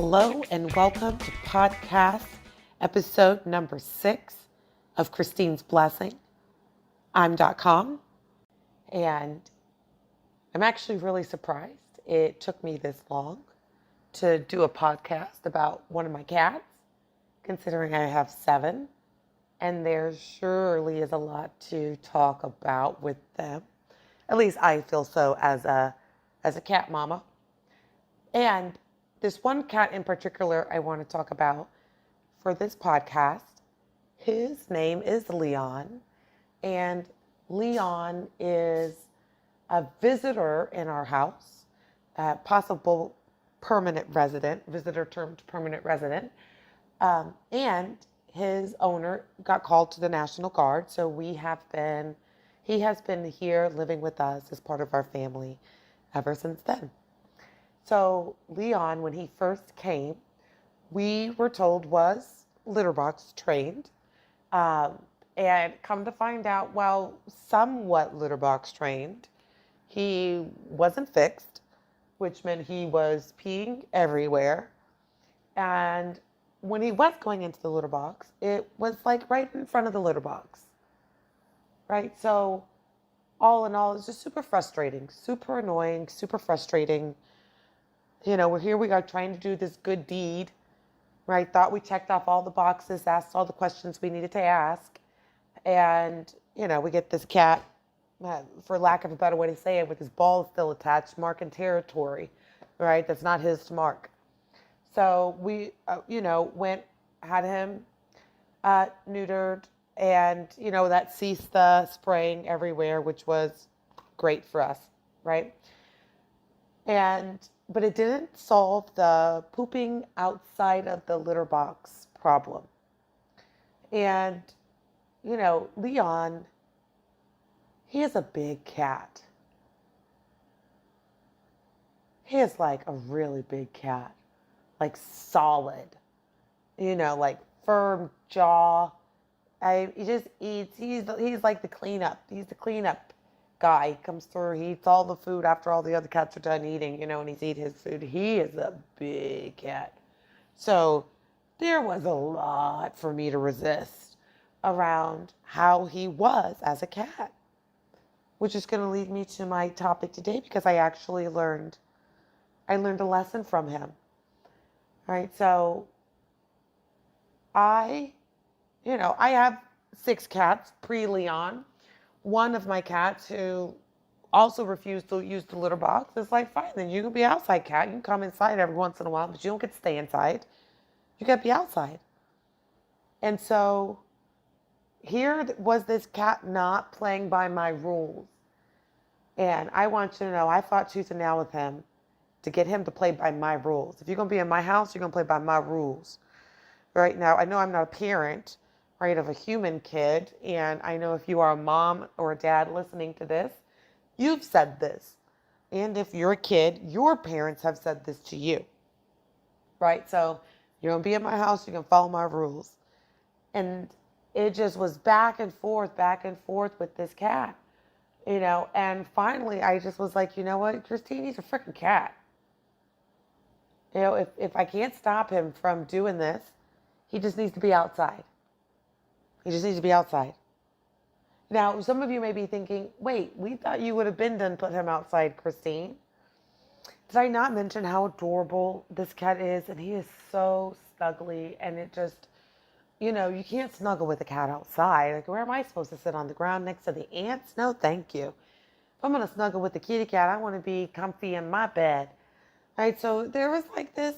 Hello and welcome to podcast episode number 6 of Christine's Blessing. I'm .com, and I'm actually really surprised it took me this long to do a podcast about one of my cats, considering I have 7, and there surely is a lot to talk about with them. At least I feel so as a cat mama. And this one cat in particular I want to talk about for this podcast. His name is Leon, and Leon is a visitor in our house, a possible permanent resident, visitor termed permanent resident, and his owner got called to the National Guard, so he has been here living with us as part of our family ever since then. So Leon, when he first came, we were told was litter box trained. And come to find out, well, somewhat litter box trained. He wasn't fixed, which meant he was peeing everywhere. And when he was going into the litter box, it was like right in front of the litter box. Right? So all in all, it's just super frustrating, super annoying, super frustrating. You know, we are trying to do this good deed, right? Thought we checked off all the boxes, asked all the questions we needed to ask. And, we get this cat, for lack of a better way to say it, with his balls still attached, marking territory, right? That's not his to mark. So we, had him neutered, and, that ceased the spraying everywhere, which was great for us, right? But it didn't solve the pooping outside of the litter box problem. And, Leon, he is a big cat. He is like a really big cat, like solid, like firm jaw. He just eats. He's like the cleanup. He's the cleanup guy. He comes through. He eats all the food after all the other cats are done eating, and he's eating his food. He is a big cat. So there was a lot for me to resist around how he was as a cat, which is going to lead me to my topic today, because I actually learned a lesson from him. Right? So I have 6 cats pre-Leon. One of my cats who also refused to use the litter box is like, fine, then you can be outside cat. You can come inside every once in a while, but you don't get to stay inside. You got to be outside. And so here was this cat not playing by my rules. And I want you to know, I fought tooth and nail with him to get him to play by my rules. If you're going to be in my house, you're going to play by my rules. Right now, I know I'm not a parent, right, of a human kid. And I know if you are a mom or a dad listening to this, you've said this. And if you're a kid, your parents have said this to you. Right? So you're going to be in my house, you can follow my rules. And it just was back and forth with this cat. And finally I just was like, you know what, Christine, he's a freaking cat. If I can't stop him from doing this, he just needs to be outside. He just needs to be outside. Now, some of you may be thinking, wait, we thought you would have been done put him outside, Christine. Did I not mention how adorable this cat is? And he is so snuggly, and it just, you can't snuggle with a cat outside. Like, where am I supposed to sit, on the ground next to the ants? No, thank you. If I'm going to snuggle with the kitty cat, I want to be comfy in my bed. Right? So there was like this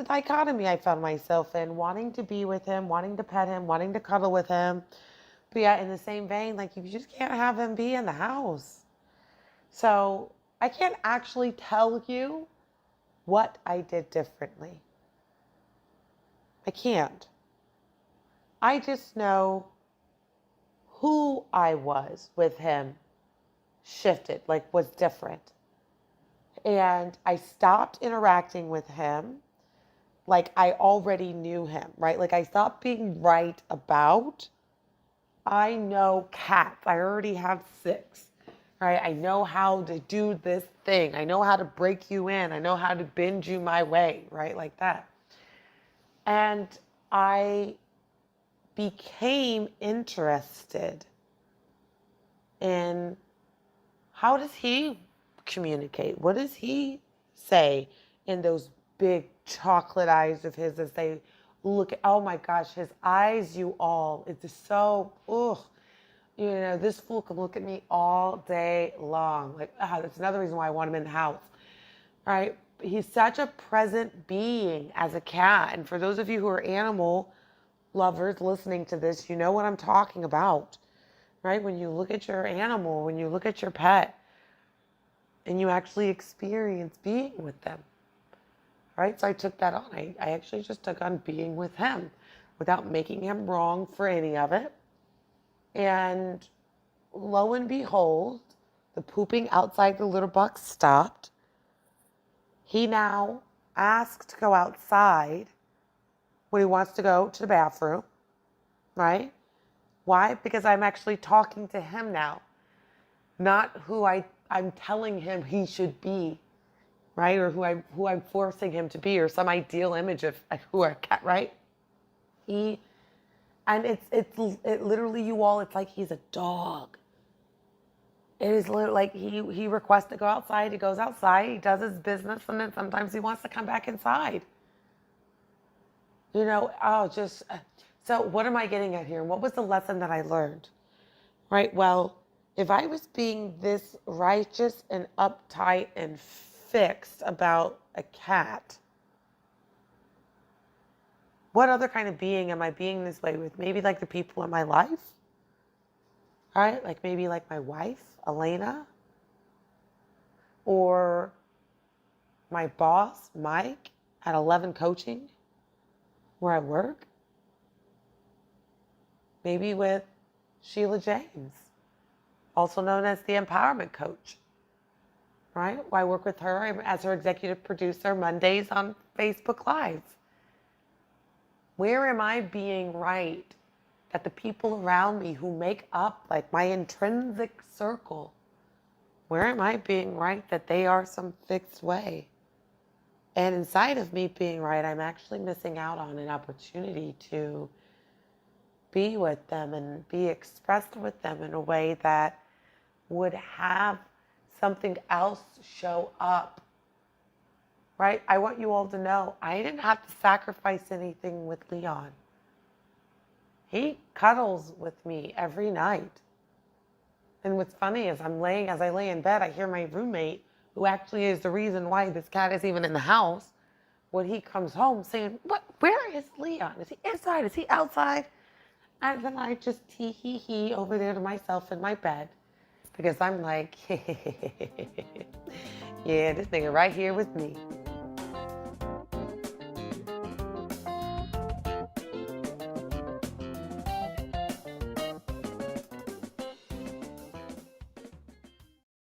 dichotomy I found myself in, wanting to be with him, wanting to pet him, wanting to cuddle with him. But yeah, in the same vein, like, you just can't have him be in the house. So I can't actually tell you what I did differently. I can't. I just know who I was with him shifted, like, was different. And I stopped interacting with him like I already knew him, right? Like, I stopped being right about, I know cats. I already have 6, right? I know how to do this thing. I know how to break you in. I know how to bend you my way, right? Like that. And I became interested in how does he communicate? What does he say in those big chocolate eyes of his as they look at, oh my gosh, his eyes, you all, it's just so, ugh. You know, this fool can look at me all day long. Like, that's another reason why I want him in the house, right? He's such a present being as a cat. And for those of you who are animal lovers listening to this, you know what I'm talking about, right? When you look at your animal, when you look at your pet, and you actually experience being with them, right? So I took that on. I actually just took on being with him without making him wrong for any of it. And lo and behold, the pooping outside the litter box stopped. He now asks to go outside when he wants to go to the bathroom, right? Why? Because I'm actually talking to him now, not who I'm telling him he should be, right? Or who I'm forcing him to be, or some ideal image of who a cat, right? And it literally, you all, it's like he's a dog. It is literally like he requests to go outside. He goes outside. He does his business, and then sometimes he wants to come back inside. You know, so what am I getting at here? What was the lesson that I learned? Right? Well, if I was being this righteous and uptight and fixed about a cat, what other kind of being am I being this way with? Maybe like the people in my life, right? Like maybe like my wife, Elena, or my boss, Mike, at 11 Coaching, where I work. Maybe with Sheila James, also known as the Empowerment Coach, right? I work with her as her executive producer Mondays on Facebook Live. Where am I being right that the people around me who make up like my intrinsic circle, where am I being right that they are some fixed way? And inside of me being right, I'm actually missing out on an opportunity to be with them and be expressed with them in a way that would have something else show up, right? I want you all to know I didn't have to sacrifice anything with Leon. He cuddles with me every night. And what's funny is as I lay in bed, I hear my roommate, who actually is the reason why this cat is even in the house, when he comes home saying, where is Leon? Is he inside? Is he outside? And then I just tee-hee-hee over there to myself in my bed, because I'm like, yeah, this nigga right here with me.